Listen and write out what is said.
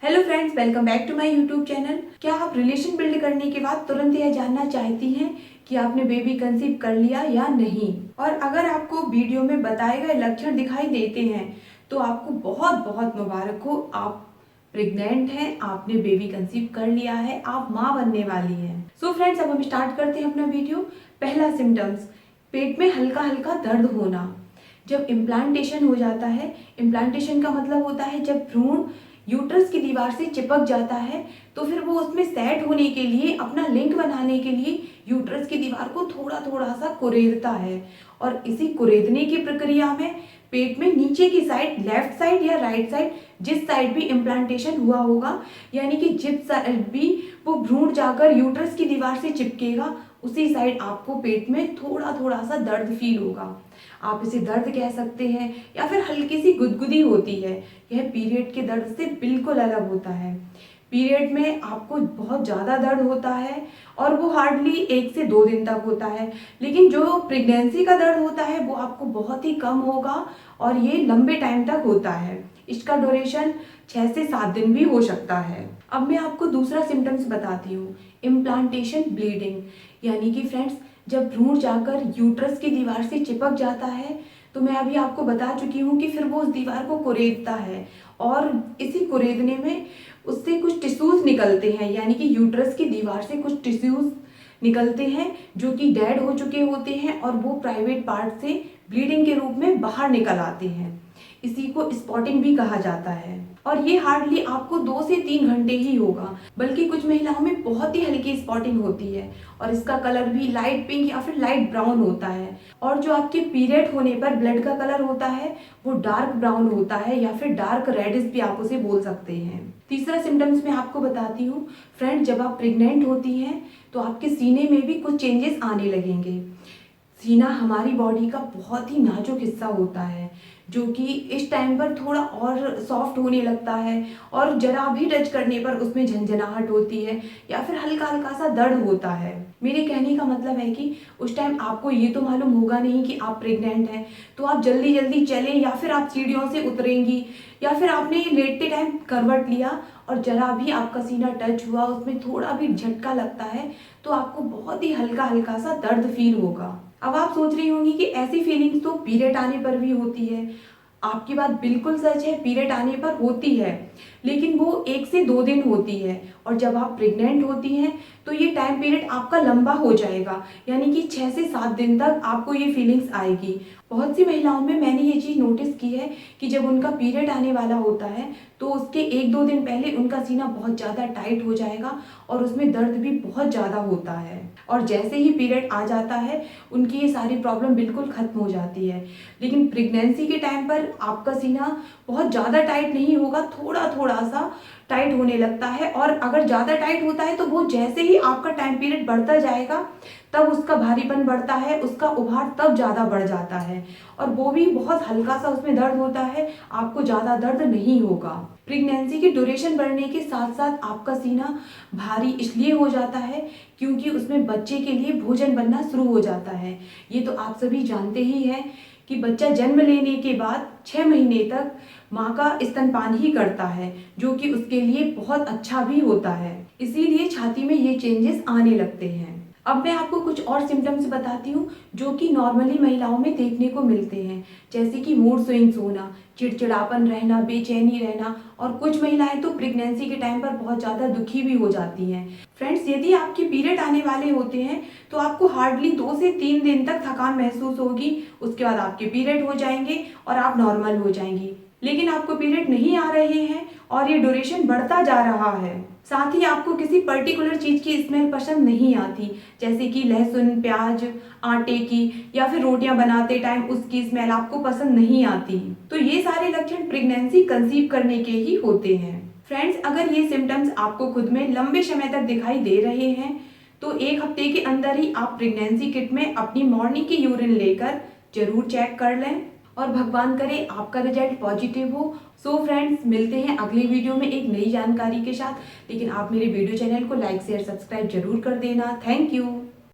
Hello friends, welcome back to my YouTube channel. क्या आप relation build करने के बाद तुरंत यह जानना चाहती हैं कि आपने बेबी कंसीव कर लिया या नहीं? और अगर आपको वीडियो में बताए गए लक्षण दिखाई देते हैं तो आपको बहुत बहुत मुबारक हो। आप प्रेग्नेंट हैं, आपने बेबी कंसीव कर लिया है, आप माँ बनने वाली हैं। सो फ्रेंड्स, अब हम स्टार्ट करते हैं अपना वीडियो। पहला सिम्टम्स, पेट में हल्का हल्का दर्द होना। जब इम्प्लांटेशन हो जाता है, इम्प्लांटेशन का मतलब होता है जब भ्रूण यूट्रस की दीवार से चिपक जाता है, तो फिर वो उसमें सेट होने के लिए, अपना लिंक बनाने के लिए यूट्रस की दीवार को थोड़ा थोड़ा सा कुरेदता है। और इसी कुरेदने की प्रक्रिया में पेट में नीचे की साइड, लेफ्ट साइड या राइट साइड, जिस साइड भी इम्प्लांटेशन हुआ होगा, यानी कि जिस साइड भी वो भ्रूण जाकर यूट्रस की दीवार से चिपकेगा, उसी साइड आपको पेट में थोड़ा थोड़ा सा दर्द फील होगा। आप इसे दर्द कह सकते हैं या फिर हल्की सी गुदगुदी होती है। यह पीरियड के दर्द से बिल्कुल अलग होता है। पीरियड में आपको बहुत ज़्यादा दर्द होता है और वो हार्डली 1 से 2 दिन तक होता है, लेकिन जो प्रेगनेंसी का दर्द होता है वो आपको बहुत ही कम होगा और ये लंबे टाइम तक होता है। इसका ड्यूरेशन 6 से 7 दिन भी हो सकता है। अब मैं आपको दूसरा सिम्टम्स बताती हूँ, इम्प्लांटेशन ब्लीडिंग। यानी कि फ्रेंड्स, जब भ्रूण जाकर यूट्रस की दीवार से चिपक जाता है, तो मैं अभी आपको बता चुकी हूँ कि फिर वो उस दीवार को कुरेदता है और इसी कुरेदने में उससे कुछ टिश्यूज निकलते हैं, यानी कि यूट्रस की दीवार से कुछ टिश्यूज निकलते हैं जो कि डेड हो चुके होते हैं और वो प्राइवेट पार्ट से ब्लीडिंग के रूप में बाहर निकल आते हैं। इसी को स्पॉटिंग भी कहा जाता है और ये हार्डली आपको 2 से 3 घंटे ही होगा, बल्कि कुछ महिलाओं में बहुत ही हल्की स्पॉटिंग होती है और इसका कलर भी लाइट पिंक या फिर लाइट ब्राउन होता है। और जो आपके पीरियड होने पर ब्लड का कलर होता है वो डार्क ब्राउन होता है या फिर डार्क रेडिश भी आप उसे बोल सकते हैं। तीसरा सिम्टम्स मैं आपको बताती हूँ। फ्रेंड, जब आप प्रेग्नेंट होती हैं तो आपके सीने में भी कुछ चेंजेस आने लगेंगे। सीना हमारी बॉडी का बहुत ही नाजुक हिस्सा होता है जो कि इस टाइम पर थोड़ा और सॉफ्ट होने लगता है और जरा भी टच करने पर उसमें झंझनाहट होती है या फिर हल्का हल्का सा दर्द होता है। मेरे कहने का मतलब है कि उस टाइम आपको ये तो मालूम होगा नहीं कि आप प्रेग्नेंट हैं, तो आप जल्दी जल्दी चलें या फिर आप सीढ़ियों से उतरेंगी या फिर आपने लेटते टाइम करवट लिया और जरा भी आपका सीना टच हुआ, उसमें थोड़ा भी झटका लगता है, तो आपको बहुत ही हल्का हल्का सा दर्द फील होगा। अब आप सोच रही होंगी कि ऐसी फीलिंग्स तो पीरियड आने पर भी होती है। आपकी बात बिल्कुल सच है, पीरियड आने पर होती है, लेकिन वो 1 से 2 दिन होती है और जब आप प्रेग्नेंट होती हैं तो ये टाइम पीरियड आपका लंबा हो जाएगा, यानी कि 6 से 7 दिन तक आपको ये फीलिंग्स आएगी। बहुत सी महिलाओं में मैंने ये चीज़ नोटिस की है कि जब उनका पीरियड आने वाला होता है तो उसके 1-2 दिन पहले उनका सीना बहुत ज़्यादा टाइट हो जाएगा और उसमें दर्द भी बहुत ज़्यादा होता है, और जैसे ही पीरियड आ जाता है उनकी ये सारी प्रॉब्लम बिल्कुल ख़त्म हो जाती है। लेकिन प्रेगनेंसी के टाइम पर आपका सीना बहुत ज़्यादा टाइट नहीं होगा, थोड़ा थोड़ा सा टाइट होने लगता है, और अगर ज़्यादा टाइट होता है तो वो जैसे ही आपका टाइम पीरियड बढ़ता जाएगा तब उसका भारीपन बढ़ता है, उसका उभार तब ज़्यादा बढ़ जाता है और वो भी बहुत हल्का सा उसमें दर्द होता है, आपको ज़्यादा दर्द नहीं होगा। प्रेगनेंसी की ड्यूरेशन बढ़ने के साथ साथ आपका सीना भारी इसलिए हो जाता है क्योंकि उसमें बच्चे के लिए भोजन बनना शुरू हो जाता है। ये तो आप सभी जानते ही हैं कि बच्चा जन्म लेने के बाद 6 महीने तक माँ का स्तनपान ही करता है, जो कि उसके लिए बहुत अच्छा भी होता है। इसीलिए छाती में ये चेंजेस आने लगते हैं। अब मैं आपको कुछ और सिम्टम्स बताती हूँ जो कि नॉर्मली महिलाओं में देखने को मिलते हैं, जैसे कि मूड स्विंग्स होना, चिड़चिड़ापन रहना, बेचैनी रहना, और कुछ महिलाएं तो प्रेगनेंसी के टाइम पर बहुत ज़्यादा दुखी भी हो जाती हैं। फ्रेंड्स, यदि आपके पीरियड आने वाले होते हैं तो आपको हार्डली 2 से 3 दिन तक थकान महसूस होगी, उसके बाद आपके पीरियड हो जाएंगे और आप नॉर्मल हो जाएंगी। लेकिन आपको पीरियड नहीं आ रहे हैं और ये ड्यूरेशन बढ़ता जा रहा है, साथ ही आपको किसी पर्टिकुलर चीज़ की स्मेल पसंद नहीं आती, जैसे कि लहसुन, प्याज, आटे की या फिर रोटियां बनाते टाइम उसकी स्मेल आपको पसंद नहीं आती, तो ये सारे लक्षण प्रेगनेंसी कंसीव करने के ही होते हैं। फ्रेंड्स, अगर ये सिम्टम्स आपको खुद में लंबे समय तक दिखाई दे रहे हैं तो 1 हफ्ते के अंदर ही आप प्रेगनेंसी किट में अपनी मॉर्निंग की यूरिन लेकर जरूर चेक कर लें और भगवान करे आपका रिजल्ट पॉजिटिव हो। सो फ्रेंड्स, मिलते हैं अगली वीडियो में एक नई जानकारी के साथ, लेकिन आप मेरे वीडियो चैनल को लाइक शेयर सब्सक्राइब जरूर कर देना। Thank you.